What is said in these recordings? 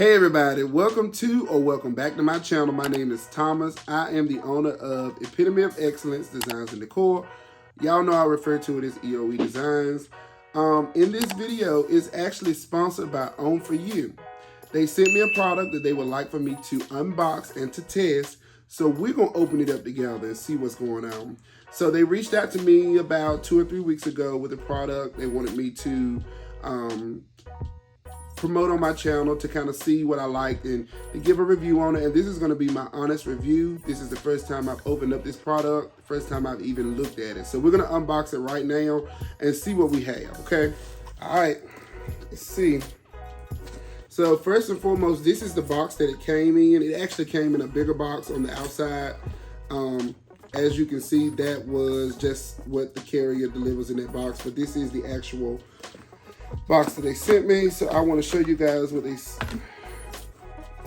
Hey everybody, welcome to or welcome back to my channel. My name is Thomas. I am the owner of Epitome of Excellence Designs and Decor. Y'all know I refer to it as EOE Designs. In this video is actually sponsored by Onforu. They sent me a product that they would like for me to unbox and to test. So we're going to open it up together and see what's going on. So they reached out to me about 2 or 3 weeks ago with a product. They wanted me to promote on my channel to kind of see what I liked and to give a review on it. And this is going to be my honest review. This is the first time I've opened up this product, the first time I've even looked at it. So we're going to unbox it right now and see what we have, okay? All right, let's see. So first and foremost, this is the box that it came in. It actually came in a bigger box on the outside. As you can see, that was just what the carrier delivers in that box, but this is the actual box that they sent me. So I want to show you guys what they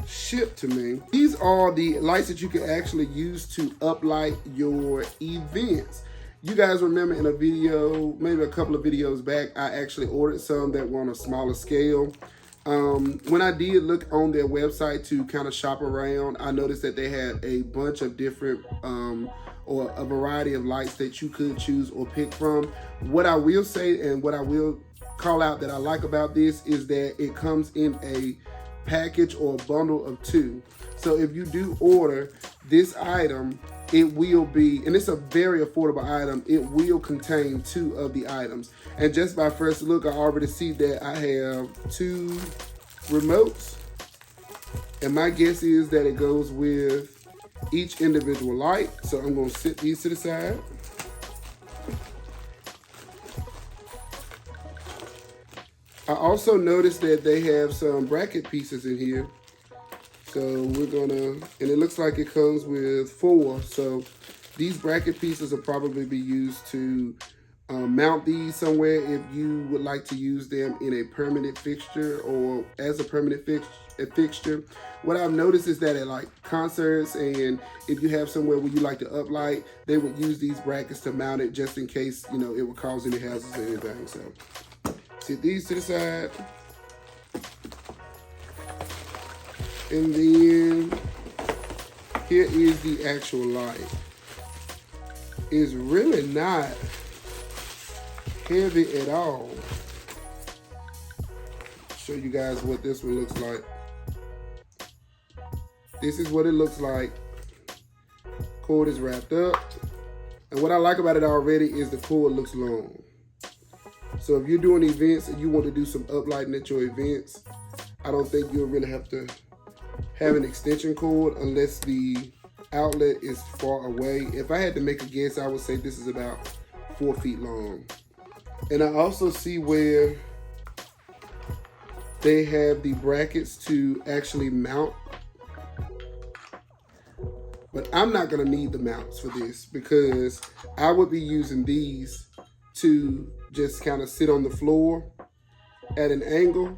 shipped to me. These are the lights that you can actually use to uplight your events. You guys remember in a video, maybe a couple of videos back, I actually ordered some that were on a smaller scale. When I did look on their website to kind of shop around, I noticed that they had a bunch of different or a variety of lights that you could choose or pick from. What I will say and what I will call out that I like about this is that it comes in a package or a bundle of 2. So if you do order this item, it will be, and it's a very affordable item, it will contain 2 of the items. And just by first look, I already see that I have 2 remotes. And my guess is that it goes with each individual light. So I'm going to sit these to the side. I also noticed that they have some bracket pieces in here. So we're gonna, and it looks like it comes with 4. So these bracket pieces will probably be used to mount these somewhere if you would like to use them in a permanent fixture or as a permanent fixture. What I've noticed is that at like concerts and if you have somewhere where you like to uplight, they would use these brackets to mount it just in case, you know, it would cause any hazards or anything. So sit these to the side. And then here is the actual light. It's really not heavy at all. Show you guys what this one looks like. This is what it looks like. Cord is wrapped up. And what I like about it already is the cord looks long. So if you're doing events and you want to do some uplighting at your events, I don't think you'll really have to have an extension cord unless the outlet is far away. If I had to make a guess, I would say this is about 4 feet long. And I also see where they have the brackets to actually mount. But I'm not gonna need the mounts for this because I would be using these to just kind of sit on the floor at an angle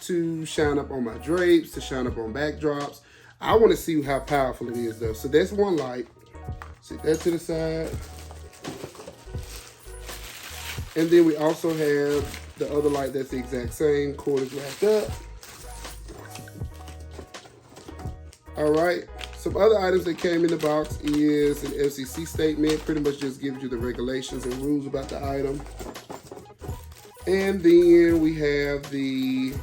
to shine up on my drapes, to shine up on backdrops. I want to see how powerful it is though. So that's one light. Sit that to the side. And then we also have the other light that's the exact same. Cord is wrapped up. All right. Some other items that came in the box is an FCC statement. Pretty much just gives you the regulations and rules about the item. And then we have the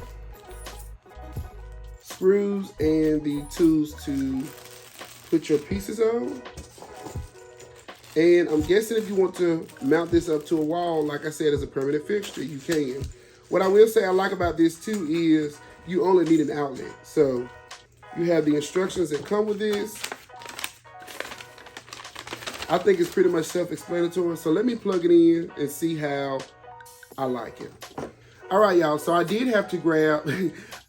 screws and the tools to put your pieces on. And I'm guessing if you want to mount this up to a wall, like I said, as a permanent fixture, you can. What I will say I like about this too is you only need an outlet. So you have the instructions that come with this. I think it's pretty much self-explanatory. So let me plug it in and see how I like it. All right, y'all. So I did have to grab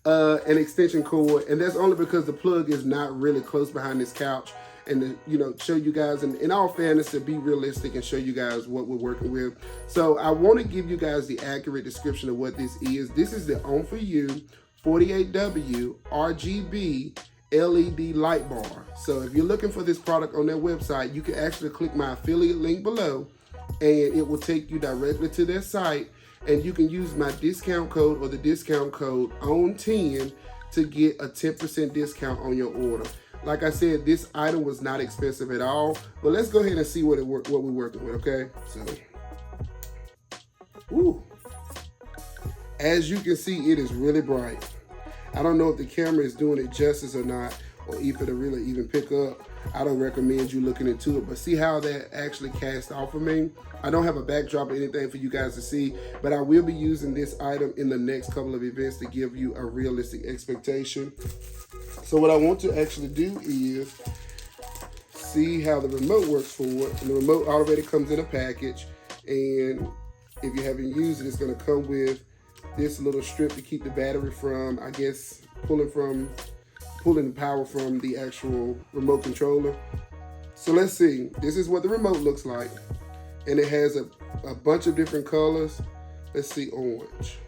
an extension cord, and that's only because the plug is not really close behind this couch. And to, you know, show you guys, and in all fairness, to be realistic and show you guys what we're working with. So I want to give you guys the accurate description of what this is. This is the Onforu 48W RGB LED light bar. So if you're looking for this product on their website, you can actually click my affiliate link below and it will take you directly to their site, and you can use my discount code or the discount code ON10 to get a 10% discount on your order. Like I said, this item was not expensive at all, but let's go ahead and see what we're working with, okay? So, ooh. As you can see, it is really bright. I don't know if the camera is doing it justice or not, or if it'll really even pick up. I don't recommend you looking into it, but see how that actually cast off of me? I don't have a backdrop or anything for you guys to see, but I will be using this item in the next couple of events to give you a realistic expectation. So what I want to actually do is see how the remote works for it. And the remote already comes in a package, and if you haven't used it, it's gonna come with this little strip to keep the battery from, I guess, pulling the power from the actual remote controller. So let's see. This is what the remote looks like. And it has a bunch of different colors. Let's see, orange.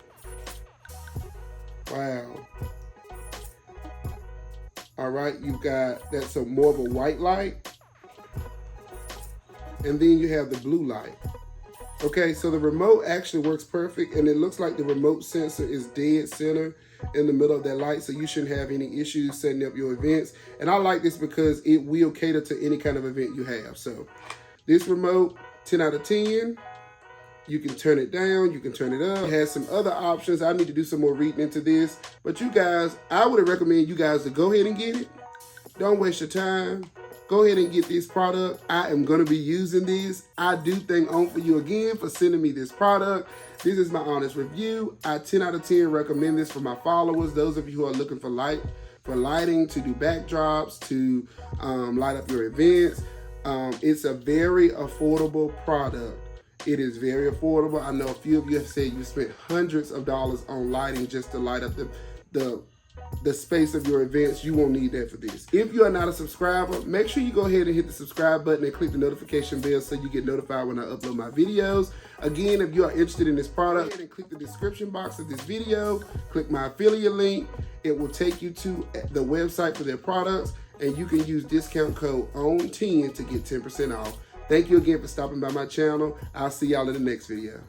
Wow. All right, you've got, that's more of a white light. And then you have the blue light. Okay, so the remote actually works perfect, and it looks like the remote sensor is dead center in the middle of that light, so you shouldn't have any issues setting up your events. And I like this because it will cater to any kind of event you have. So this remote, 10 out of 10. You can turn it down, you can turn it up. It has some other options. I need to do some more reading into this. But you guys, I would recommend you guys to go ahead and get it. Don't waste your time. Go ahead and get this product. I am going to be using this. I do thank Onforu again for sending me this product. This is my honest review. I 10 out of 10 recommend this for my followers. Those of you who are looking for lighting, to do backdrops, to light up your events. It's a very affordable product. It is very affordable. I know a few of you have said you spent hundreds of dollars on lighting just to light up the space of your events. You won't need that for this. If you are not a subscriber, make sure you go ahead and hit the subscribe button and click the notification bell so you get notified when I upload my videos. Again, if you are interested in this product, go ahead and click the description box of this video, click my affiliate link. It will take you to the website for their products, and you can use discount code ON10 to get 10% off. Thank you again for stopping by my channel. I'll see y'all in the next video.